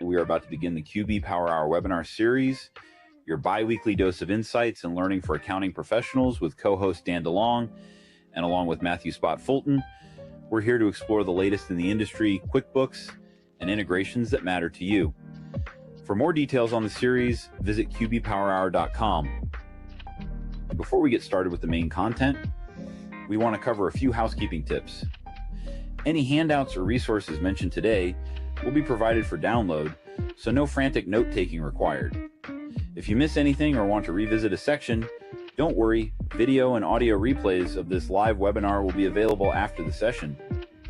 We are about to begin the QB Power Hour webinar series, your bi-weekly dose of insights and learning for accounting professionals with co-host Dan DeLong and along with Matthew Spot Fulton. We're here to explore the latest in the industry, QuickBooks, and integrations that matter to you. For more details on the series, visit qbpowerhour.com. Before we get started with the main content, we want to cover a few housekeeping tips. Any handouts or resources mentioned today will be provided for download, so no frantic note-taking required. If you miss anything or want to revisit a section, don't worry, video and audio replays of this live webinar will be available after the session.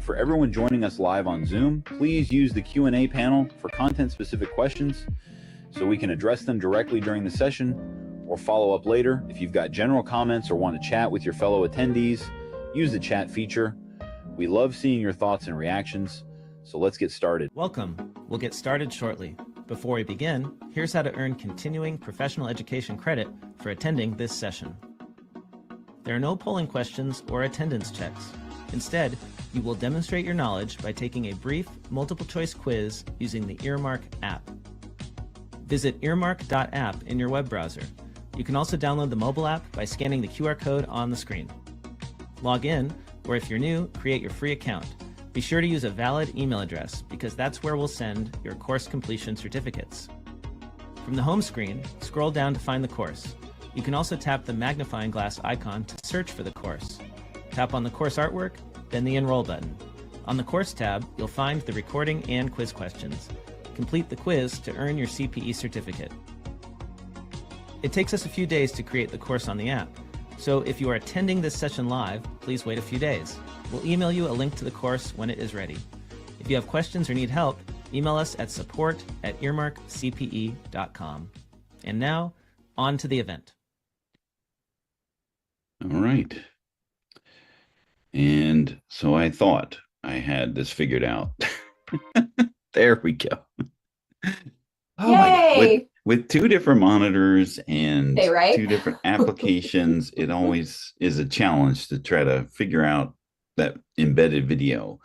For everyone joining us live on Zoom, please use the Q&A panel for content-specific questions so we can address them directly during the session or follow up later. If you've got general comments or want to chat with your fellow attendees, use the chat feature. We love seeing your thoughts and reactions, so let's get started. Welcome. We'll get started shortly. Before we begin, here's how to earn continuing professional education credit for attending this session. There are no polling questions or attendance checks. Instead, you will demonstrate your knowledge by taking a brief multiple-choice quiz using the Earmark app. Visit earmark.app in your web browser. You can also download the mobile app by scanning the QR code on the screen. Log in, or if you're new, create your free account. Be sure to use a valid email address because that's where we'll send your course completion certificates. From the home screen, scroll down to find the course. You can also tap the magnifying glass icon to search for the course. Tap on the course artwork, then the Enroll button. On the Course tab, you'll find the recording and quiz questions. Complete the quiz to earn your CPE certificate. It takes us a few days to create the course on the app, so if you are attending this session live, please wait a few days. We'll email you a link to the course when it is ready. If you have questions or need help, email us at support@earmarkcpe.com. And now, on to the event. All right. And so I thought I had this figured out. There we go. Oh my God. With two different monitors and two different applications, it always is a challenge to try to figure out that embedded video.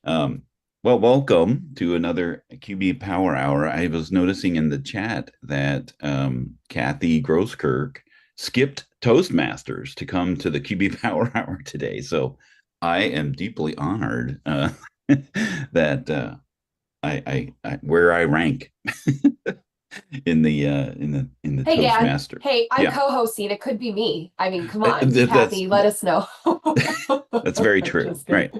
Well, welcome to another QB Power Hour. I was noticing in the chat that Kathy Grosskirk skipped Toastmasters to come to the QB Power Hour today. So I am deeply honored that I where I rank in the hey, Toastmaster. Dan. Hey, I'm co-hosting. It could be me. I mean, come on, Kathy, let us know. That's very true. Right.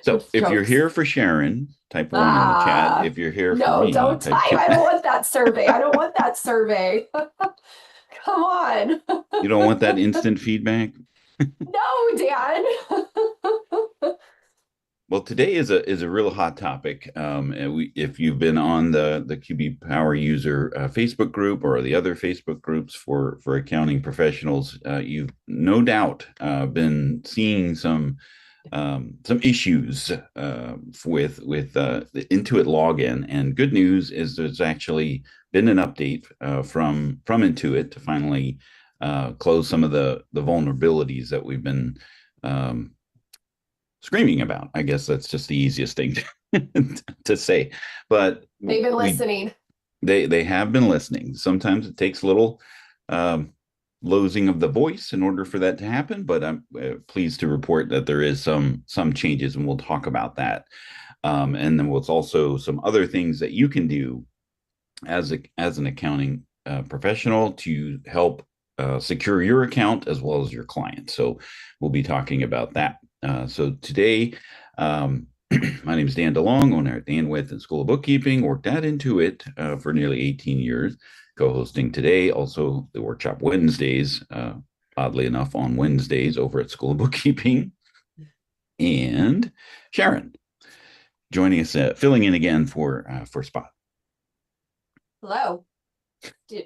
So if you're here for Sharrin, type 1 in the chat. If you're here for me, don't type. I don't want that survey. I don't want that survey. Come on. You don't want that instant feedback? No, Dan. Well, today is a real hot topic. And if you've been on the QB Power User Facebook group or the other Facebook groups for accounting professionals, you've no doubt been seeing some issues with the Intuit login. And good news is there's actually been an update from Intuit to finally close some of the vulnerabilities that we've been screaming about. I guess that's just the easiest thing to say, but they've been listening. They have been listening. Sometimes it takes a little losing of the voice in order for that to happen, but I'm pleased to report that there is some changes, and we'll talk about that. And then there's also some other things that you can do as an accounting professional to help secure your account as well as your client. So we'll be talking about that. So today, my name is Dan DeLong, owner at Dan With and School of Bookkeeping, worked at Intuit for nearly 18 years, co-hosting today, also the workshop Wednesdays, oddly enough on Wednesdays over at School of Bookkeeping. And Sharrin, joining us, filling in again for Spot. Hello. Do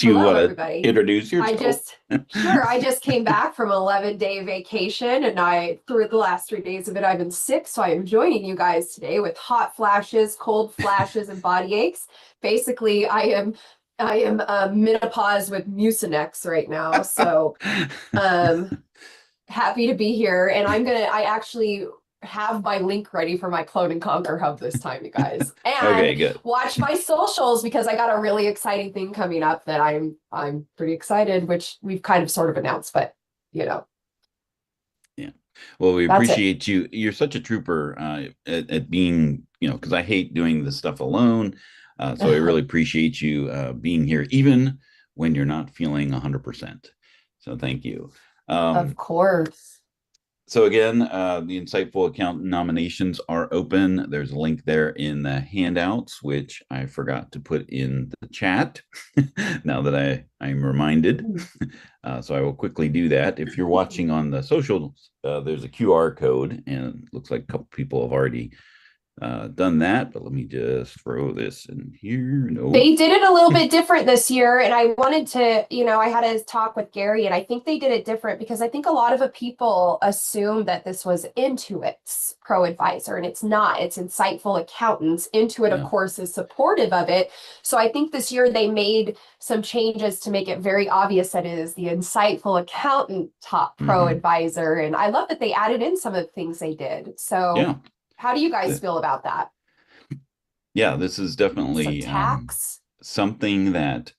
you want to introduce yourself? I just came back from an 11-day vacation, and through the last 3 days of it, I've been sick. So I am joining you guys today with hot flashes, cold flashes, and body aches. Basically, I am menopause with Mucinex right now. So happy to be here. And I actually have my link ready for my Clone and Conquer hub this time, you guys. Okay, And good. watch my socials because I got a really exciting thing coming up that I'm pretty excited, which we've kind of sort of announced, but you know, Yeah. Well, we that's it. appreciate you. You're such a trooper at being, because I hate doing this stuff alone. So I really appreciate you being here, even when you're not feeling 100%. So thank you. Of course. So again, the Insightful Accountant nominations are open. There's a link there in the handouts, which I forgot to put in the chat. Now that I'm reminded, so I will quickly do that. If you're watching on the socials, there's a QR code, and it looks like a couple people have already done that. But let me just throw this in here. No, They did it a little bit different this year, and I wanted to, I had a talk with Gary, and I think they did it different because I think a lot of the people assume that this was Intuit's ProAdvisor, and it's not. It's Insightful Accountants. Intuit, of yeah, course, is supportive of it. So I think this year they made some changes to make it very obvious that it is the Insightful Accountant top ProAdvisor, and I love that they added in some of the things they did. So yeah, how do you guys the- feel about that? yeah. This is Some definitely tax? something that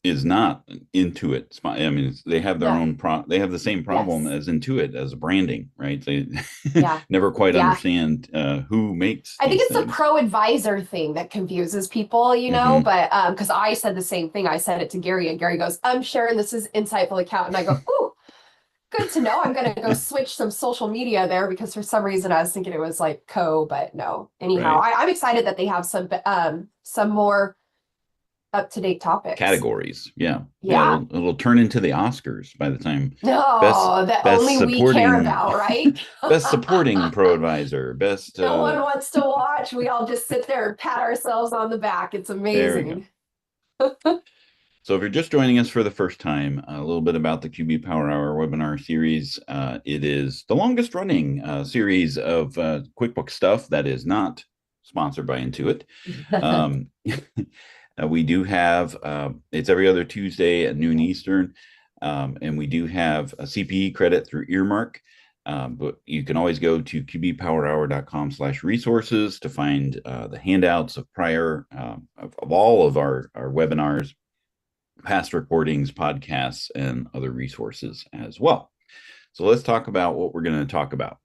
is not Intuit. I mean, they have their Yeah. own they have the same problem Yes. as Intuit as branding, right? They Yeah. never quite Yeah. understand who makes I think these it's the things. ProAdvisor thing that confuses people, Hmm. but because I said the same thing. I said it to Gary, and Gary goes, I'm Sharon, this is Insightful Account. And I go, ooh, good to know. I'm gonna go switch some social media there because for some reason I was thinking it was like but no. Anyhow, Right. I'm excited that they have some more up-to-date topics. Categories. Yeah. Yeah. Yeah. It'll turn into the Oscars by the time best No, that best only we care supporting about, right? best supporting pro advisor, best No one wants to watch. We all just sit there and pat ourselves on the back. It's there we go. amazing. So if you're just joining us for the first time, a little bit about the QB Power Hour webinar series. It is the longest running series of QuickBooks stuff that is not sponsored by Intuit. Um, we do have, it's every other Tuesday at noon Eastern, and we do have a CPE credit through Earmark. But you can always go to qbpowerhour.com/resources to find the handouts of prior of all of our webinars, past recordings, podcasts, and other resources as well. So let's talk about what we're going to talk about.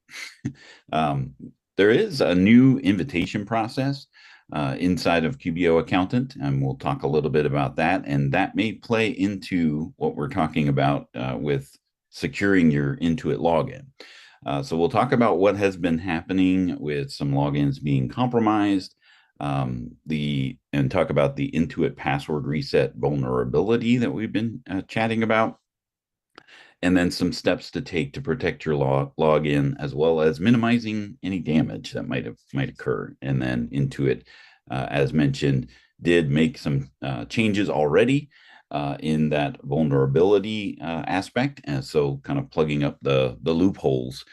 There is a new invitation process inside of QBO Accountant, and we'll talk a little bit about that. And that may play into what we're talking about with securing your Intuit login. So we'll talk about what has been happening with some logins being compromised, and talk about the Intuit password reset vulnerability that we've been chatting about, and then some steps to take to protect your login, as well as minimizing any damage that might occur. And then Intuit, as mentioned, did make some changes already in that vulnerability aspect, and so kind of plugging up the loopholes.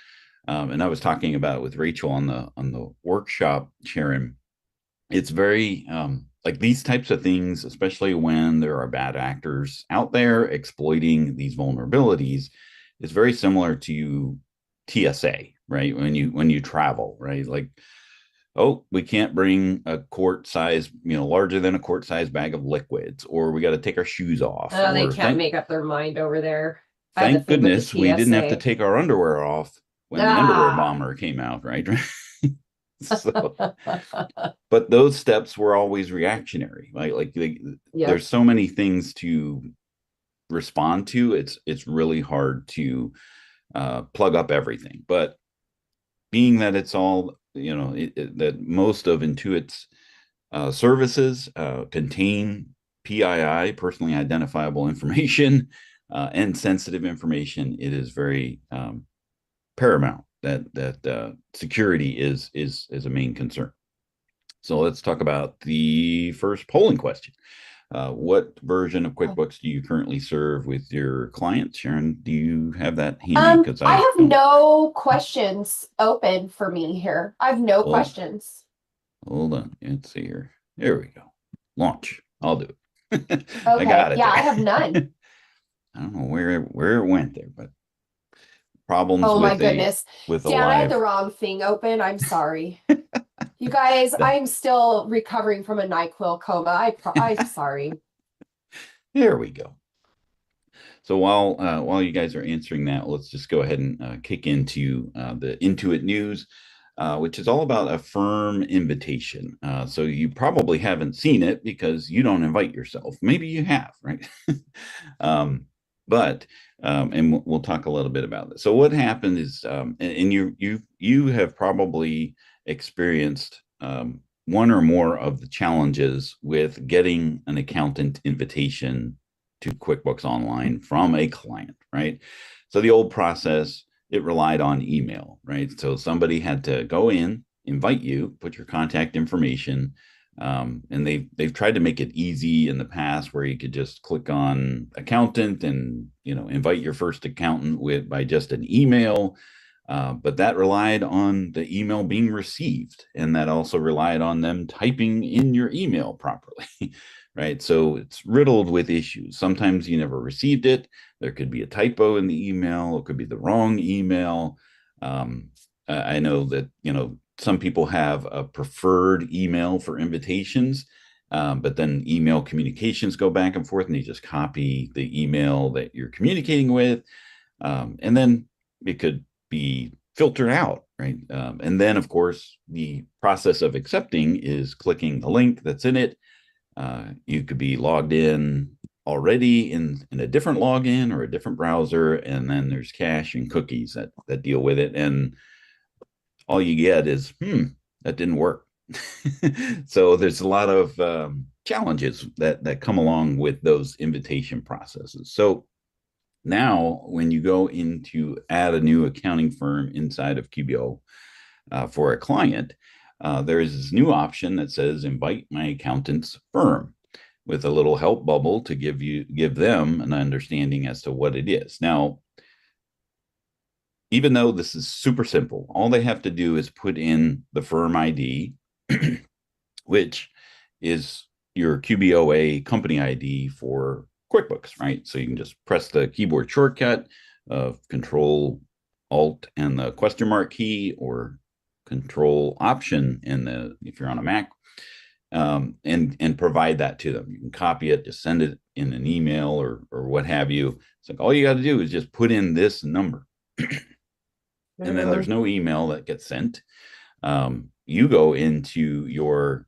And I was talking about it with Rachel on the workshop, Sharon. It's very like these types of things, especially when there are bad actors out there exploiting these vulnerabilities, is very similar to TSA, right? When you travel, right? Like, oh, we can't bring a quart size, larger than a quart size bag of liquids, or we got to take our shoes off, Oh, they or can't make up their mind over there. I had the thank thing with the goodness we didn't have to TSA. take our underwear off when the underwear Ah. bomber came out, right? So, but those steps were always reactionary. Yep. There's so many things to respond to. It's really hard to plug up everything. But being that it's all that most of Intuit's services contain PII, personally identifiable information, and sensitive information, it is very paramount that security is a main concern. So let's talk about the first polling question. What version of QuickBooks do you currently serve with your clients? Sharon, do you have that handy? Because I I have don't. no questions open for me here. I have no Hold, questions. hold on. Let's see here. There we go. Launch. I'll do it. I Okay. got it Yeah, I there. have none. I don't know where it went there, but problems Oh my with goodness. a Dan, I had the live. wrong thing open. I'm sorry. You guys, I'm still recovering from a NyQuil coma. I'm sorry. There we go. So while you guys are answering that, let's just go ahead and kick into the Intuit news, which is all about a firm invitation. So you probably haven't seen it because you don't invite yourself. Maybe you have, right? um, but and we'll talk a little bit about this. So what happened is, and you have probably experienced one or more of the challenges with getting an accountant invitation to QuickBooks Online from a client, right? So the old process, it relied on email, right? So somebody had to go in, invite you, put your contact information, and they've tried to make it easy in the past where you could just click on accountant and invite your first accountant by just an email. But that relied on the email being received, and that also relied on them typing in your email properly. Right. So it's riddled with issues. Sometimes you never received it. There could be a typo in the email. It could be the wrong email. I know that, some people have a preferred email for invitations, but then email communications go back and forth and they just copy the email that you're communicating with. And then it could be filtered out, right? And then, of course, the process of accepting is clicking the link that's in it. You could be logged in already in a different login or a different browser, and then there's cache and cookies that deal with it. And all you get is, that didn't work. So there's a lot of challenges that come along with those invitation processes. So now, when you go in to add a new accounting firm inside of QBO for a client, there is this new option that says invite my accountant's firm, with a little help bubble to give them an understanding as to what it is. Now, even though this is super simple, all they have to do is put in the firm ID, which is your QBOA company ID for QuickBooks, right? So you can just press the keyboard shortcut of Control Alt and the question mark key, or Control Option if you're on a Mac, and provide that to them. You can copy it, just send it in an email or what have you. It's like all you got to do is just put in this number, and then there's no email that gets sent. You go into your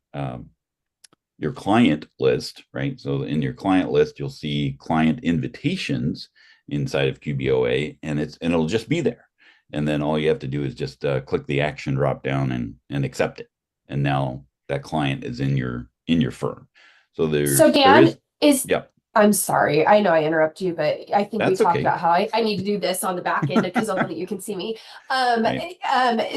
client list, right? So in your client list, you'll see client invitations inside of QBOA, and it'll just be there. And then all you have to do is just click the action drop down and accept it. And now that client is in your firm. So Dan, yep. I'm sorry. I know I interrupt you, but I think we talked okay. about how I need to do this on the back end because only you can see me. Right.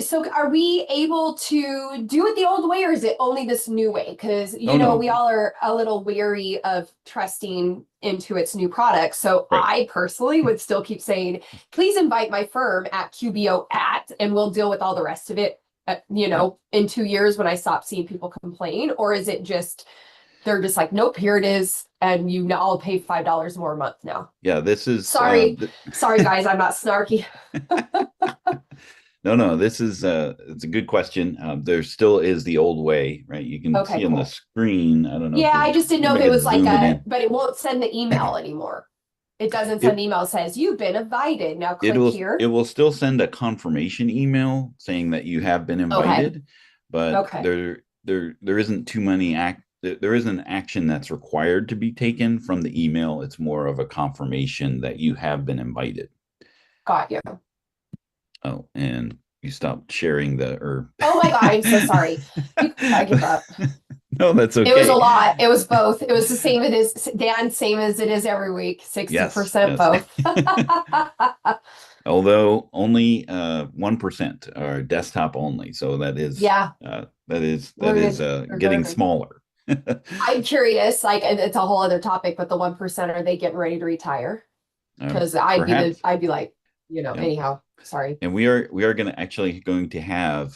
So are we able to do it the old way, or is it only this new way? Because No. we all are a little weary of trusting into its new product. So Right. I personally would still keep saying, please invite my firm at QBO and we'll deal with all the rest of it, in 2 years when I stop seeing people complain. Or is it just, they're just like, nope, here it is. And I'll pay $5 more a month now. Yeah, this is sorry guys, I'm not snarky. No, this is it's a good question. There still is the old way, right? You can see on the screen. I don't know. Yeah, I just didn't know if it was like but it won't send the email anymore. It doesn't send email. It says you've been invited. Now click here. It will still send a confirmation email saying that you have been invited, but there isn't too many there isn't an action that's required to be taken from the email. It's more of a confirmation that you have been invited. Got you. Oh, and you stopped sharing oh my God, I'm so sorry. I give up. No, that's okay. It was a lot. It was both. It was the same it is, Dan, same as it is every week. 60% both. Although only 1% are desktop only. So that is getting smaller. I'm curious, it's a whole other topic, but the 1%, are they getting ready to retire? Because I'd be like, anyhow, sorry. And we are going to have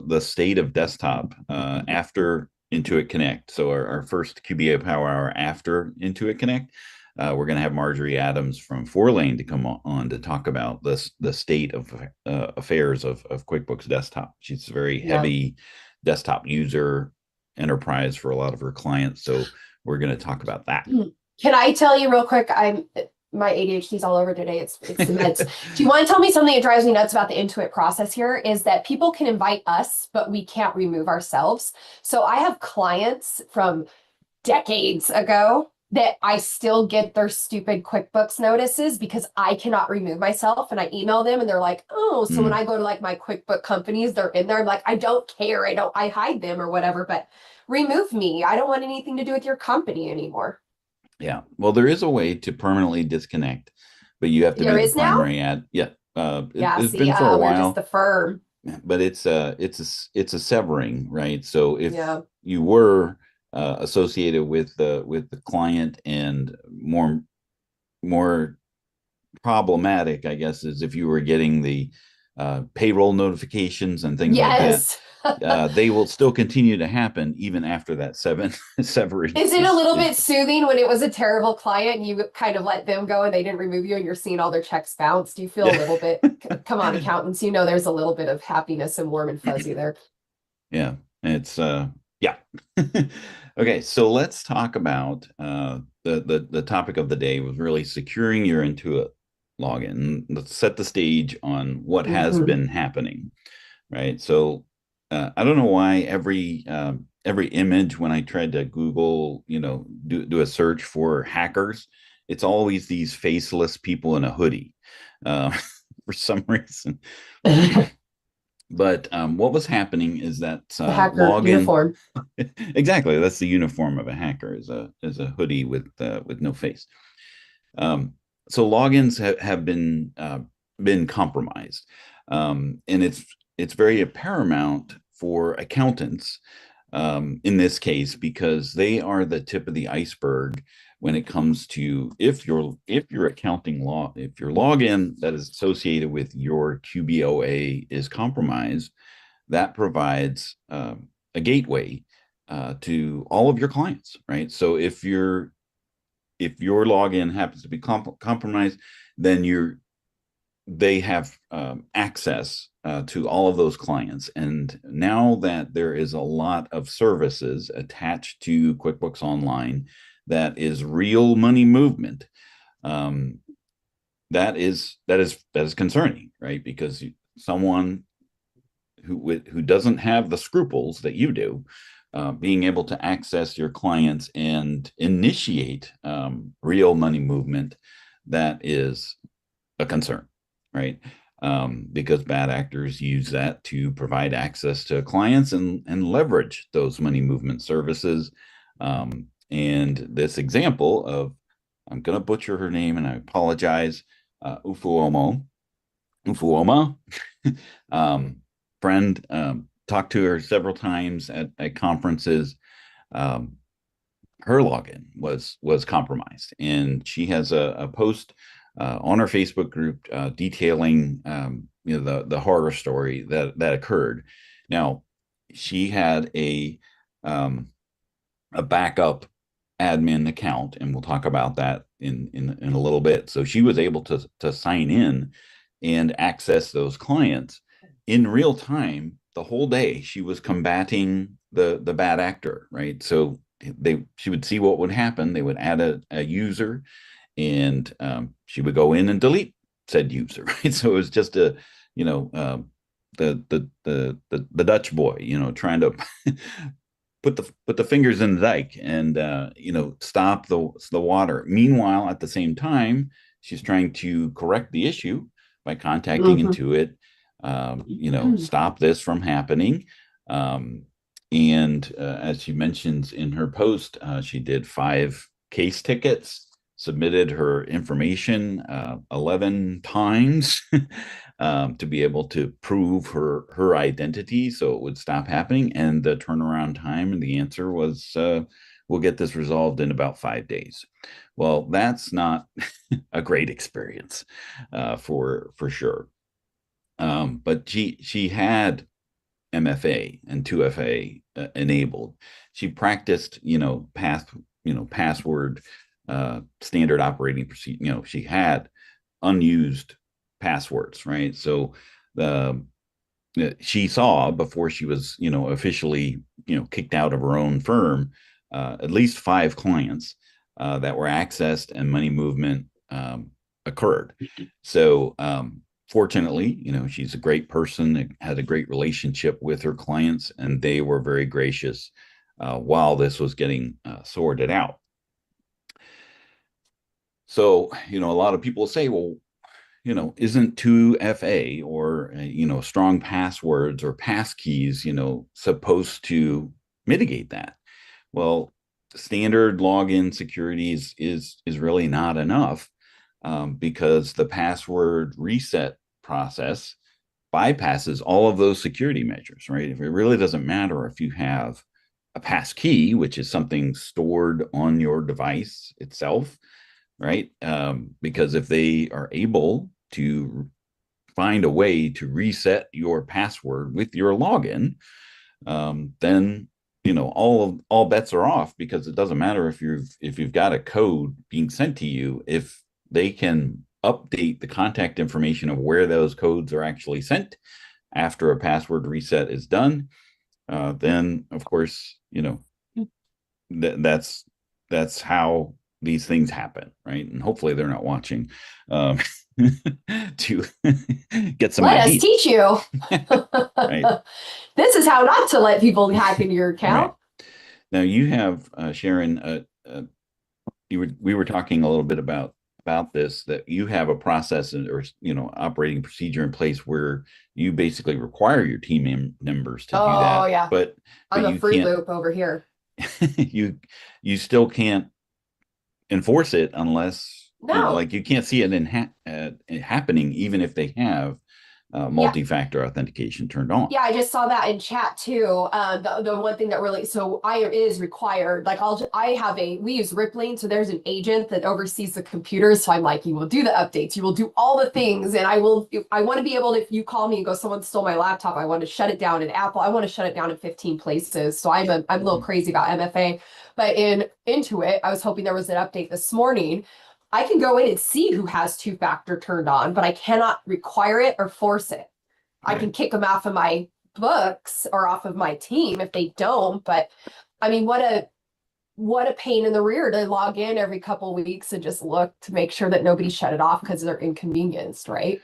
the state of desktop after Intuit Connect. So our first QBA Power Hour after Intuit Connect. we're going to have Marjorie Adams from 4Lane to come on to talk about the state of affairs of QuickBooks Desktop. She's a very heavy desktop user enterprise for a lot of her clients. So we're going to talk about that. Can I tell you real quick? My ADHD's all over today. It's the meds. Do you want to tell me something that drives me nuts about the Intuit process here is that people can invite us, but we can't remove ourselves. So I have clients from decades ago that I still get their stupid QuickBooks notices because I cannot remove myself, and I email them and they're like, oh, so when I go to like my QuickBook companies, they're in there. I'm like, I don't care. I hide them or whatever, but remove me. I don't want anything to do with your company anymore. Yeah. Well, there is a way to permanently disconnect, but you have to be the primary ad. Yeah. It's been for a while. We're just the firm. But it's a severing, right? So if you were associated with the client, and more problematic, I guess, is if you were getting the payroll notifications and things like that. They will still continue to happen even after that severance. Is it a little bit soothing when it was a terrible client and you kind of let them go and they didn't remove you and you're seeing all their checks bounce? Do you feel a little bit, come on, accountants, there's a little bit of happiness and warm and fuzzy there. Yeah, it's yeah. Okay, so let's talk about the topic of the day was really securing your Intuit login. Let's set the stage on what has been happening, right? So I don't know why every image when I tried to Google, do a search for hackers, it's always these faceless people in a hoodie for some reason. But what was happening is that login uniform. Exactly, that's the uniform of a hacker, is a hoodie with no face. So logins have been compromised, and it's very paramount for accountants in this case, because they are the tip of the iceberg when it comes to if your login that is associated with your QBOA is compromised, that provides a gateway to all of your clients, right? So if your login happens to be compromised, then they have access to all of those clients. And now that there is a lot of services attached to QuickBooks Online that is real money movement, that is concerning, right? Because someone who doesn't have the scruples that you do, being able to access your clients and initiate real money movement, that is a concern, right? Because bad actors use that to provide access to clients and leverage those money movement services. And this example of, I'm going to butcher her name and I apologize, Ufuoma, friend, talked to her several times at conferences. Her login was compromised, and she has a post on our Facebook group detailing the horror story that occurred. Now, she had a backup admin account, and we'll talk about that in a little bit. So she was able to sign in and access those clients in real time the whole day. She was combating the bad actor, right? So she would see what would happen. They would add a user, and she would go in and delete said user, right? So it was just the Dutch boy, trying to put the fingers in the dike and stop the water. Meanwhile, at the same time, she's trying to correct the issue by contacting Intuit, stop this from happening. And as she mentions in her post, she did 5 case tickets, submitted her information 11 times to be able to prove her identity so it would stop happening. And the turnaround time and the answer was, we'll get this resolved in about 5 days. Well, that's not a great experience for sure. But she had MFA and 2FA enabled. She practiced, password standard operating procedure. You know, she had unused passwords, right? So she saw before she was, you know, officially, you know, kicked out of her own firm, at least 5 clients that were accessed and money movement occurred. So fortunately, you know, she's a great person, had a great relationship with her clients, and they were very gracious while this was getting sorted out. So, you know, a lot of people say, well, you know, isn't 2FA or, you know, strong passwords or pass keys, you know, supposed to mitigate that? Well, standard login security is really not enough because the password reset process bypasses all of those security measures, right? If it really doesn't matter if you have a pass key, which is something stored on your device itself, right? Because if they are able to find a way to reset your password with your login, then you know all bets are off, because it doesn't matter if you've got a code being sent to you. If they can update the contact information of where those codes are actually sent after a password reset is done, then of course, you know, that's how these things happen, right? And hopefully they're not watching to get some Let us ideas. teach you. Right. This is how not to let people hack into your account. Right. Now you have Sharrin, we were talking a little bit about this, that you have a process or, you know, operating procedure in place where you basically require your team members to do that. Oh yeah, but I'm a you Fruit can't Loop over here. you still can't enforce it unless, you know, No. like you can't see it happening even if they have multi-factor authentication turned on. Yeah, I just saw that in chat too. The one thing that really, so I is required. Like we use Rippling, so there's an agent that oversees the computers. So I'm like, you will do the updates, you will do all the things, and I want to be able to, if you call me and go, someone stole my laptop, I want to shut it down in Apple. I want to shut it down in 15 places. So I'm a little crazy about MFA, but in Intuit, I was hoping there was an update this morning. I can go in and see who has 2-factor turned on, but I cannot require it or force it. I can kick them off of my books or off of my team if they don't. But I mean, what a pain in the rear to log in every couple of weeks and just look to make sure that nobody shut it off because they're inconvenienced, right?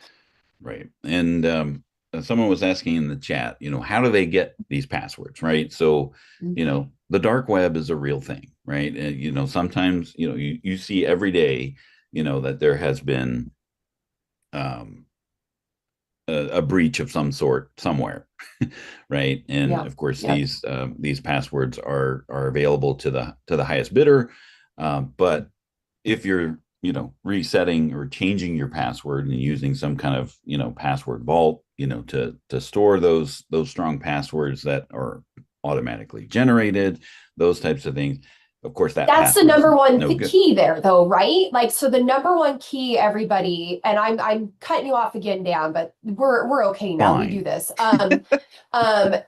Right. And someone was asking in the chat, you know, how do they get these passwords, right? So, you know, the dark web is a real thing, right? And, you know, sometimes, you know, you see every day, you know, that there has been a breach of some sort somewhere, right? And of course, these passwords are available to the highest bidder. But if you're, you know, resetting or changing your password and using some kind of, you know, password vault, you know, to store those strong passwords that are automatically generated, those types of things. Of course, that's the number one key there, though, right? Like, so the number one key, everybody, and I'm cutting you off again, Dan, but we're okay now. Fine. We do this.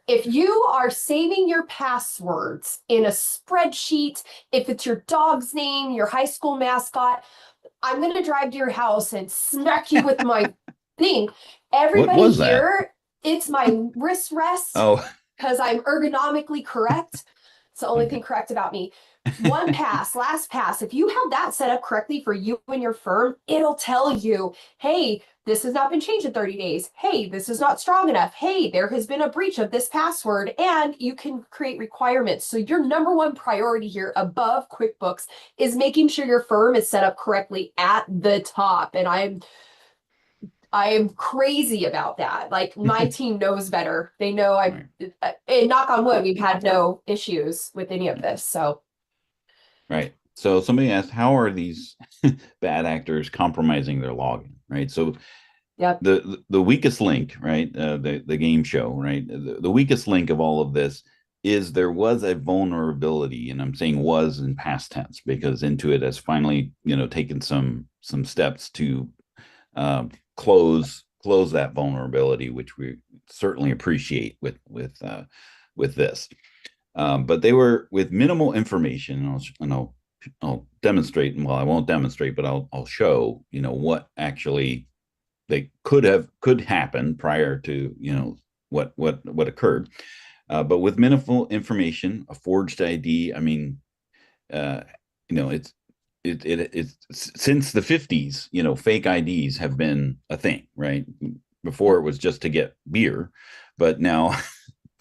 If you are saving your passwords in a spreadsheet, if it's your dog's name, your high school mascot, I'm going to drive to your house and smack you with my thing. Everybody here, it's my wrist rest. Oh, because I'm ergonomically correct. It's the only thing correct about me. One pass, last pass. If you have that set up correctly for you and your firm, it'll tell you, hey, this has not been changed in 30 days. Hey, this is not strong enough. Hey, there has been a breach of this password, and you can create requirements. So your number one priority here above QuickBooks is making sure your firm is set up correctly at the top. And I'm crazy about that. Like, my team knows better. They know and knock on wood, we've had no issues with any of this. So. Right. So somebody asked, how are these bad actors compromising their login? Right. So the weakest link, right? The game show, right? The weakest link of all of this is there was a vulnerability, and I'm saying was in past tense because Intuit has finally, you know, taken some steps to close that vulnerability, which we certainly appreciate with this. But they were with minimal information, and I'll I'll demonstrate, well, I won't demonstrate, but I'll show, what actually they could happen prior to, what occurred. But with minimal information, a forged ID, I mean, uh, it's since the 50s, fake IDs have been a thing, right? Before it was just to get beer, but now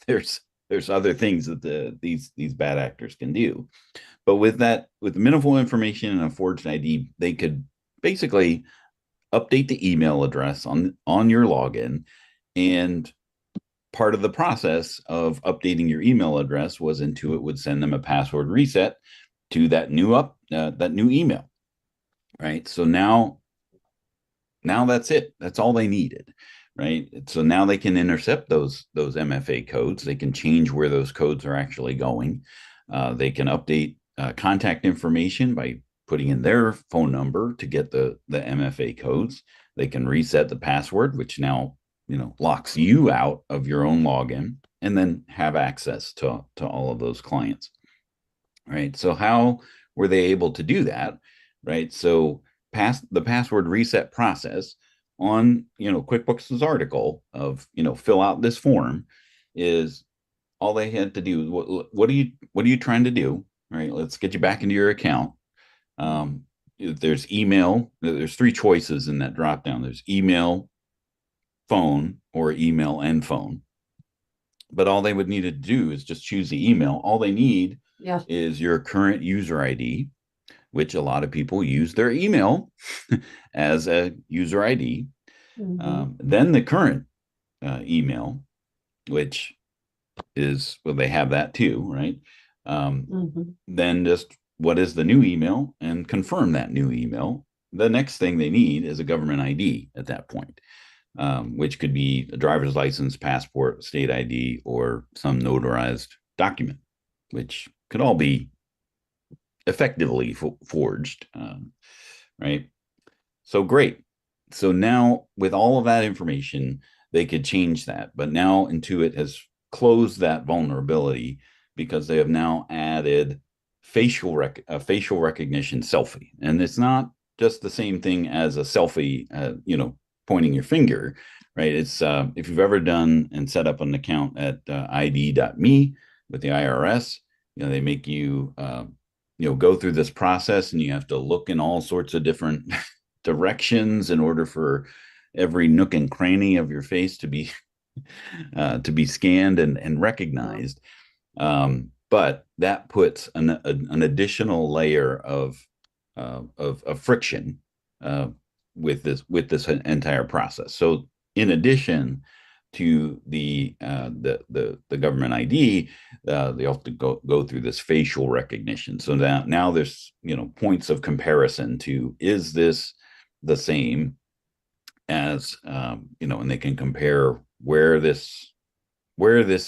there's other things that these bad actors can do. But with minimal information and a forged ID, they could basically update the email address on your login. And part of the process of updating your email address was Intuit would send them a password reset to that new email, right? So now that's it. That's all they needed, right? So now they can intercept those MFA codes. They can change where those codes are actually going. They can update contact information by putting in their phone number to get the MFA codes. They can reset the password, which now locks you out of your own login, and then have access to all of those clients, right? So how were they able to do that, right? So the password reset process on QuickBooks' article of fill out this form is all they had to do. What are you trying to do, right? Let's get you back into your account. There's email. There's three choices in that drop down. There's email, phone, or email and phone. But all they would need to do is just choose the email. All they need is your current user ID, which a lot of people use their email as a user ID. Then the current email, which is, well, they have that too, right? Then just what is the new email, and confirm that new email. The next thing they need is a government ID at that point, which could be a driver's license, passport, state ID, or some notarized document, which could all be effectively forged, right? So great. So now with all of that information, they could change that. But now Intuit has closed that vulnerability because they have now added facial recognition selfie. And it's not just the same thing as a selfie, pointing your finger, right? It's if you've ever done and set up an account at ID.me with the IRS, they make you go through this process, and you have to look in all sorts of different directions in order for every nook and cranny of your face to be scanned and recognized. But that puts an additional layer of friction with this entire process. So in addition to the government ID, they have to go through this facial recognition. So now there's points of comparison to, is this the same as and they can compare where this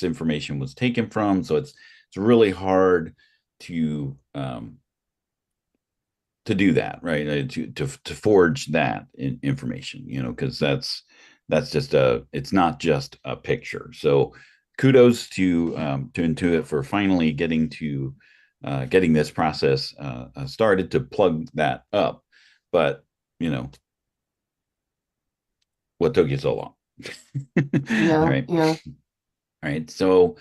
information was taken from. So it's really hard to do that, right? To forge that information, because that's just it's not just a picture. So kudos to Intuit for finally getting this process started to plug that up. But what took you so long? Yeah. Right. Yeah. All right. So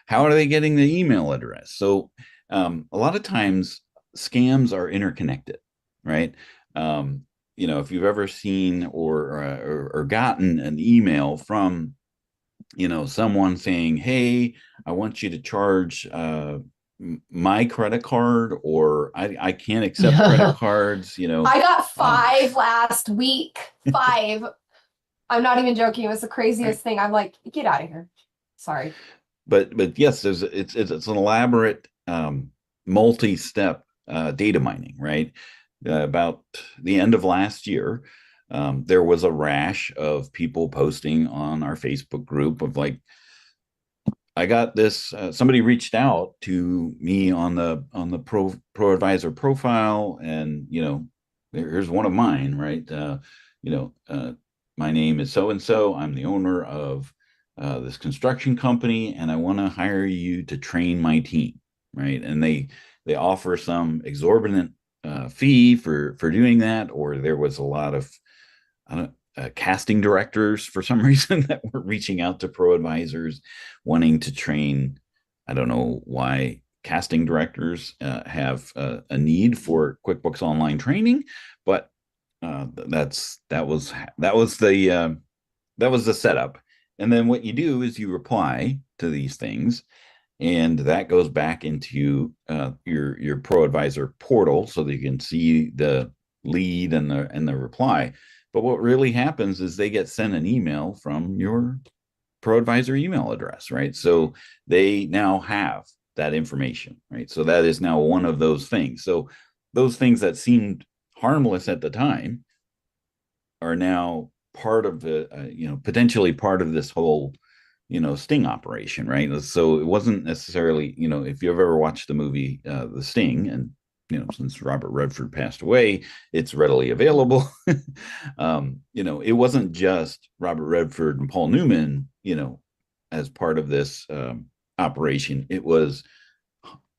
how are they getting the email address? So a lot of times scams are interconnected, right? If you've ever seen or gotten an email from someone saying, hey, I want you to charge my credit card, or I can't accept credit cards. I got 5 last week. 5. I'm not even joking. It was the craziest thing. I'm like, get out of here. Sorry. But yes, it's an elaborate multi-step data mining, right? About the end of last year, there was a rash of people posting on our Facebook group of like, I got this. Somebody reached out to me on the ProAdvisor profile, and here's one of mine, right? My name is so and so. I'm the owner of this construction company, and I want to hire you to train my team, right? And they offer some exorbitant fee for doing that, or there was a lot of casting directors for some reason that were reaching out to ProAdvisors wanting to train. I don't know why casting directors have a need for QuickBooks Online training, but that was the setup. And then what you do is you reply to these things, and that goes back into your ProAdvisor portal so that you can see the lead and the reply. But what really happens is they get sent an email from your ProAdvisor email address, right? So they now have that information, right? So that is now one of those things. So those things that seemed harmless at the time are now part of the, potentially part of this whole, sting operation, right? So it wasn't necessarily, if you've ever watched the movie The Sting, and since Robert Redford passed away, it's readily available. It wasn't just Robert Redford and Paul Newman, as part of this operation. It was,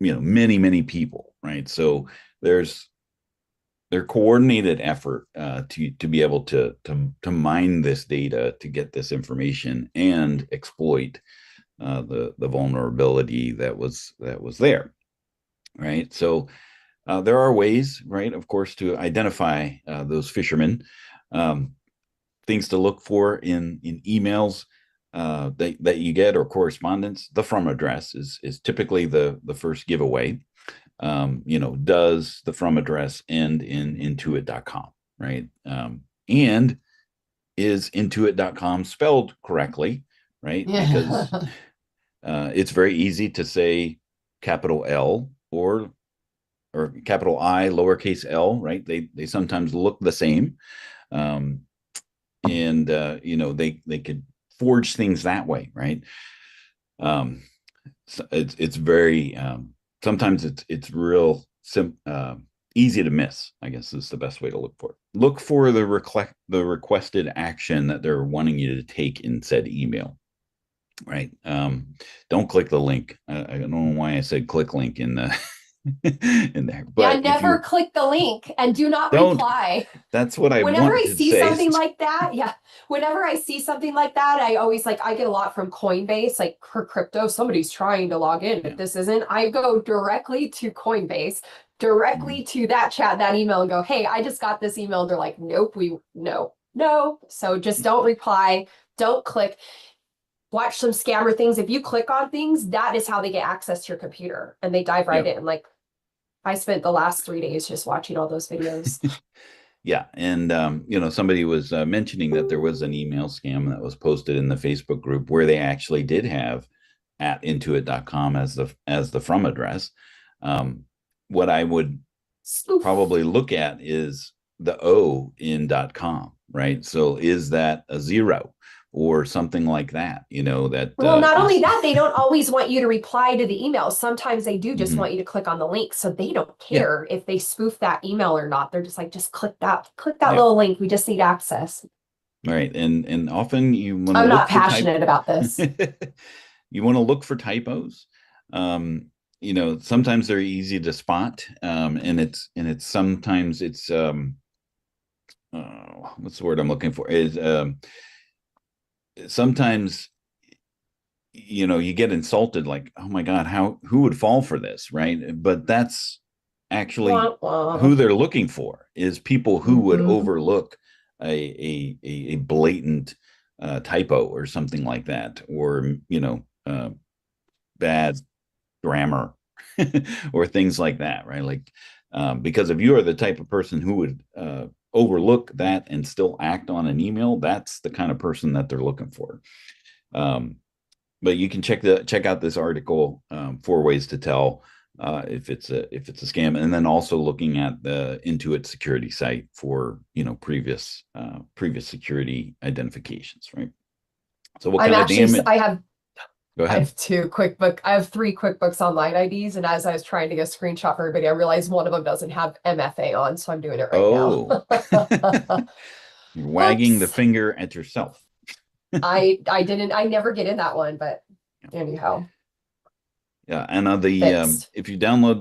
many, many people, right? So there's coordinated effort to be able to mine this data to get this information and exploit the vulnerability that was there, right? So there are ways, right, of course, to identify those fishermen. Things to look for in emails that you get or correspondence. The from address is typically the first giveaway. Does the from address end in intuit.com, right? And is intuit.com spelled correctly, right? Yeah. Because it's very easy to say capital L or capital I, lowercase l, right? They sometimes look the same. And they could forge things that way, right? So it's very sometimes it's real easy to miss, I guess is the best way to look for it. Look for the requested action that they're wanting you to take in said email, right? Don't click the link. I don't know why I said click link in the in there, but never click the link and do not reply. That's what I whenever want I to see say. something like that, whenever I see something like that, I always I get a lot from Coinbase, like for crypto, somebody's trying to log in, but this isn't. I go directly to Coinbase, directly to that chat, that email, and go, hey, I just got this email. They're like, nope, no. So just don't reply, don't click. Watch some scammer things. If you click on things, that is how they get access to your computer, and they dive right in. Like, I spent the last 3 days just watching all those videos. Yeah. And, somebody was mentioning that there was an email scam that was posted in the Facebook group where they actually did have at intuit.com as the from address. What I would probably look at is the O in .com, right? So is that a 0 or something like that, that. Well, not only that, they don't always want you to reply to the email. Sometimes they do just want you to click on the link. So they don't care if they spoof that email or not. They're just like, just click that little link. We just need access. Right. And often you want to I'm not passionate about this. You want to look for typos. Sometimes they're easy to spot. And it's sometimes it's what's the word I'm looking for is sometimes you get insulted, like, oh my God, who would fall for this, right? But that's actually who they're looking for, is people who would overlook a blatant typo or something like that, or bad grammar or things like that, right? Like because if you are the type of person who would overlook that and still act on an email, that's the kind of person that they're looking for. But you can check out this article, 4 ways to tell if it's a scam, and then also looking at the Intuit security site for previous security identifications, right? So what kind of damage? Go ahead. I have 3 QuickBooks Online IDs, and as I was trying to get a screenshot for everybody, I realized one of them doesn't have MFA on, so I'm doing it right now. You're wagging the finger at yourself. I never get in that one, but anyhow. Yeah, and fixed. if you download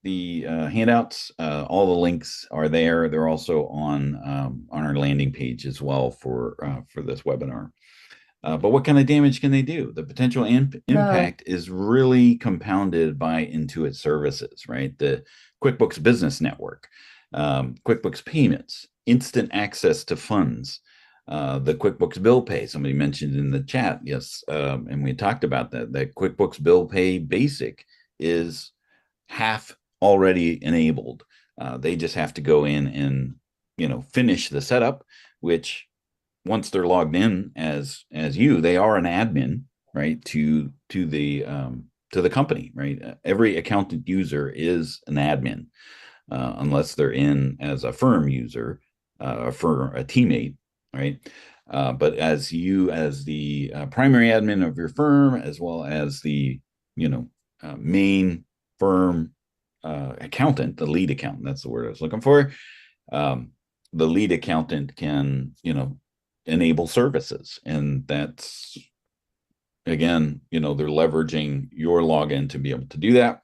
the handouts, all the links are there. They're also on our landing page as well for this webinar. But what kind of damage can they do? The potential No. impact is really compounded by Intuit services, right? The QuickBooks Business Network, QuickBooks Payments, instant access to funds, the QuickBooks Bill Pay. Somebody mentioned in the chat, yes, and we talked about that. That QuickBooks Bill Pay Basic is half already enabled. They just have to go in and finish the setup, which once they're logged in as you, they are an admin, right, to the company, right? Every accountant user is an admin, unless they're in as a firm user, for a teammate, right? But as you, as the primary admin of your firm, as well as the main firm accountant, the lead accountant, that's the word I was looking for. The lead accountant can enable services, and that's, again, they're leveraging your login to be able to do that.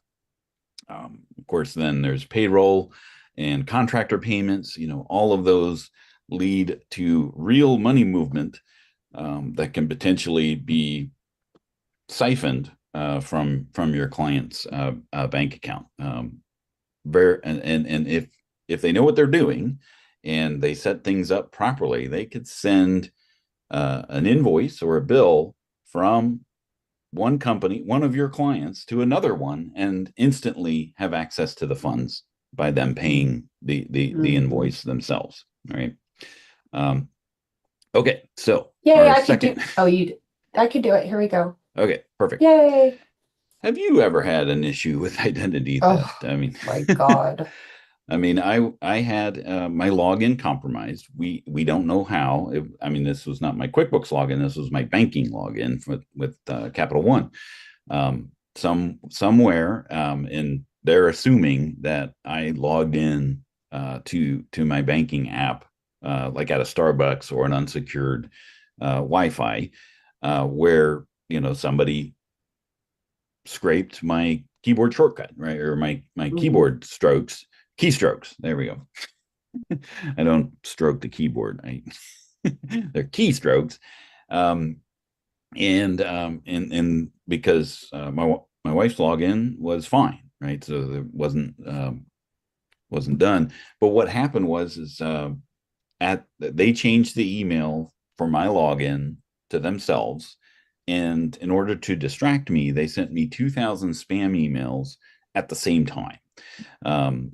Of course, then there's payroll and contractor payments. All of those lead to real money movement that can potentially be siphoned from your client's bank account. And if they know what they're doing and they set things up properly, they could send an invoice or a bill from one company, one of your clients, to another one, and instantly have access to the funds by them paying the invoice themselves. Right. Okay. So Yay, our I could second. do. Oh, I could do it. Here we go. Okay. Perfect. Yay. Have you ever had an issue with identity theft? Oh I mean, my God. I mean, I had my login compromised. We don't know how. I mean, this was not my QuickBooks login. This was my banking login with Capital One. Somewhere, and they're assuming that I logged in to my banking app, like at a Starbucks or an unsecured Wi-Fi, where somebody scraped my keyboard shortcut, right, or my keyboard keystrokes. There we go. I don't stroke the keyboard. They're keystrokes. And because my wife's login was fine, right? So there wasn't done. But what happened was they changed the email for my login to themselves, and in order to distract me, they sent me 2,000 spam emails at the same time.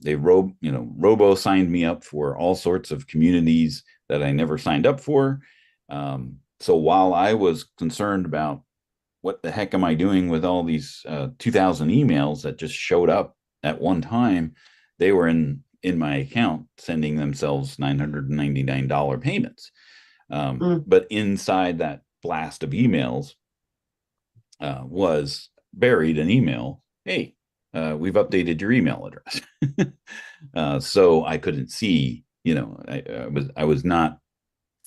They robo signed me up for all sorts of communities that I never signed up for. So while I was concerned about what the heck am I doing with all these 2,000 emails that just showed up at one time, they were in my account sending themselves $999 payments. But inside that blast of emails was buried an email. Hey, we've updated your email address. So I couldn't see, I was not